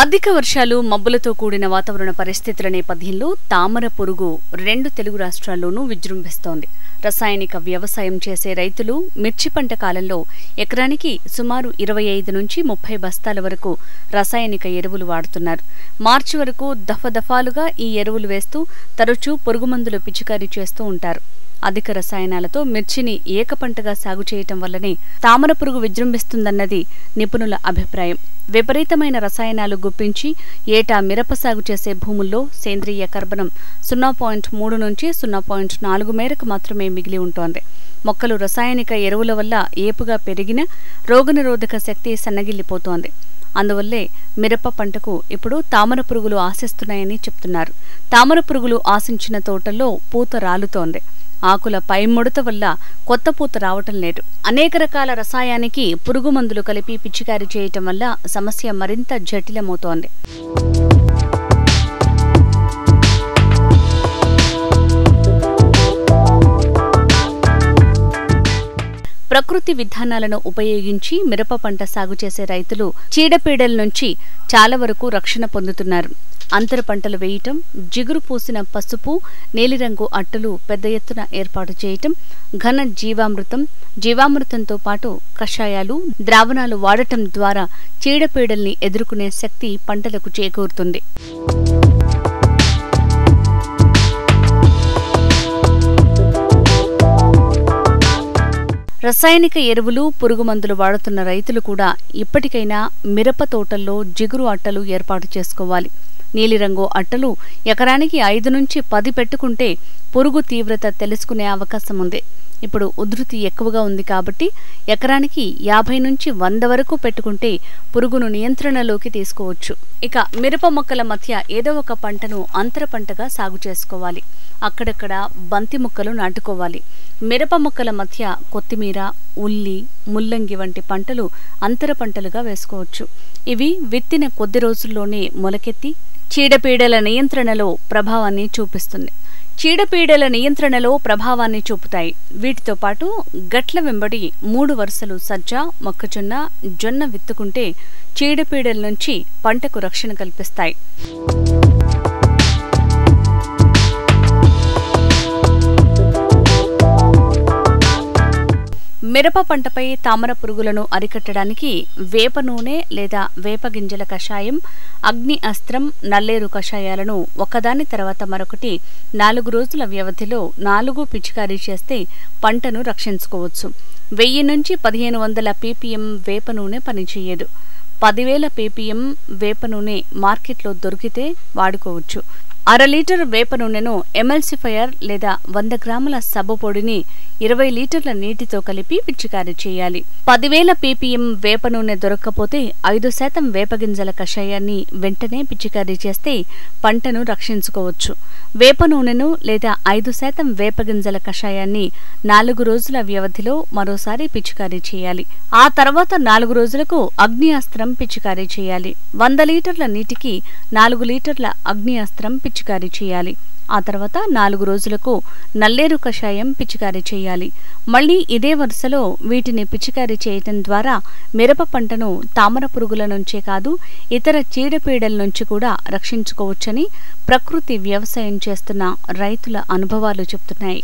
అధిక వర్షాలు, మబ్బులతో కూడిన వాతావరణ పరిస్థితుల నేపథ్యంలో తామర పురుగు 2 తెలుగు రాష్ట్రాల్లోనూ విజృంభిస్తోంది. రసాయనిక వ్యవసాయం చేసే రైతులు మిర్చి పంట కాలంలో ఎకరానికి సుమారు 25 నుంచి 30 బస్తాల వరకు రసాయనిక ఎరువులు వాడుతున్నారు. మార్చి వరకు దఫాలుగా ఈ ఎరువులు వేస్తూ తరచూ పురుగుమందులు పిచికారీ చేస్తూ ఉంటారు. అధిక రసాయనాలతో మిర్చిని ఏకపంటగా సాగు చేయటం వల్లనే తామర పురుగు విజృంభిస్తుందన్నది నిపుణుల అభిప్రాయం. విపరీతమైన రసాయనాలు గుప్పించి ఏటా మిరప సాగు చేసే భూముల్లో సేంద్రియ కర్బనం 0.3 నుంచి 0.4 మేరకు మాత్రమే మిగిలి ఉంటోంది. మొక్కలు రసాయనిక ఎరువుల వల్ల ఏపుగా పెరిగిన రోగనిరోధక శక్తి సన్నగిల్లిపోతోంది. అందువల్లే మిరప పంటకు ఇప్పుడు తామర పురుగులు ఆశిస్తున్నాయని చెప్తున్నారు. తామర పురుగులు ఆశించిన తోటల్లో పూత రాలుతోంది. ఆకుల పై ముడత వల్ల కొత్త పూత రావటం లేదు. అనేక రకాల రసాయనానికి పురుగు మందులు కలిపి పిచికారీ చేయటం వల్ల సమస్య మరింత జటిలమవుతోంది. ప్రకృతి విధానాలను ఉపయోగించి మిరప పంట సాగు చేసే రైతులు చీడపీడల నుంచి చాలా వరకు రక్షణ పొందుతున్నారు. అంతర పంటలు వేయటం, జిగురు పూసిన పసుపు, నీలిరంగు అట్టలు పెద్ద ఎత్తున ఏర్పాటు చేయటం, ఘన జీవామృతంతో పాటు కషాయాలు, ద్రావణాలు వాడటం ద్వారా చీడపీడల్ని ఎదుర్కొనే శక్తి పంటలకు చేకూరుతుంది. రసాయనిక ఎరువులు, పురుగుమందులు వాడుతున్న రైతులు కూడా ఇప్పటికైనా మిరప తోటల్లో జిగురు అట్టలు ఏర్పాటు చేసుకోవాలి. నీలిరంగు అట్టలు ఎకరానికి 5 నుంచి 10 పెట్టుకుంటే పురుగు తీవ్రత తెలుసుకునే అవకాశం ఉంది. ఇప్పుడు ఉధృతి ఎక్కువగా ఉంది కాబట్టి ఎకరానికి 50 నుంచి 100 వరకు పెట్టుకుంటే పురుగును నియంత్రణలోకి తీసుకోవచ్చు. ఇక మిరప మొక్కల మధ్య ఏదో ఒక పంటను అంతర పంటగా సాగు చేసుకోవాలి. అక్కడక్కడ బంతి మొక్కలు నాటుకోవాలి. మిరప మొక్కల మధ్య కొత్తిమీర, ఉల్లి, ముల్లంగి వంటి పంటలు అంతర పంటలుగా వేసుకోవచ్చు. ఇవి విత్తిన కొద్ది రోజుల్లోనే మొలకెత్తి చీడపీడల నియంత్రణలో ప్రభావాన్ని చూపుతాయి. వీటితో పాటు గట్ల వెంబడి 3 వరుసలు సజ్జ, మొక్కజొన్న, జొన్న విత్తుకుంటే చీడపీడల నుంచి పంటకు రక్షణ కల్పిస్తాయి. మిరప పంటపై తామర పురుగులను అరికట్టడానికి వేప నూనె లేదా వేప గింజల కషాయం, అగ్ని అస్త్రం, నల్లేరు కషాయాలను ఒకదాని తర్వాత మరొకటి 4 రోజుల వ్యవధిలో 4 పిచికారీ చేస్తే పంటను రక్షించుకోవచ్చు. 1000 నుంచి 1500 ppm వేప నూనె పనిచేయదు. 10,000 ppm వేప నూనె మార్కెట్లో దొరికితే వాడుకోవచ్చు. 1/2 లీటర్ వేప నూనెను ఎమల్సిఫైయర్ లేదా 100 గ్రాముల సబ్బు పొడిని 20 లీటర్ల నీటితో కలిపి పిచికారీ చేయాలి. 10,000 ppm వేప నూనె దొరక్కపోతే 5% వేపగింజల కషాయాన్ని వెంటనే పిచికారీ చేస్తే పంటను రక్షించుకోవచ్చు. వేప నూనెను లేదా 5% వేపగింజల కషాయాన్ని 4 రోజుల వ్యవధిలో మరోసారి పిచికారీ చేయాలి. ఆ తర్వాత 4 రోజులకు అగ్ని అస్త్రం పిచికారీ చేయాలి. 100 లీటర్ల నీటికి 4 లీటర్ల అగ్ని అస్త్రం పిచికారీ చేయాలి. ఆ తర్వాత 4 రోజులకు నల్లేరు కషాయం పిచికారీ చేయాలి. మళ్లీ ఇదే వరుసలో వీటిని పిచికారీ చేయటం ద్వారా మిరప పంటను తామర పురుగుల నుంచే కాదు ఇతర చీడపీడల నుంచి కూడా రక్షించుకోవచ్చని ప్రకృతి వ్యవసాయం చేస్తున్న రైతుల అనుభవాలు చెప్తున్నాయి.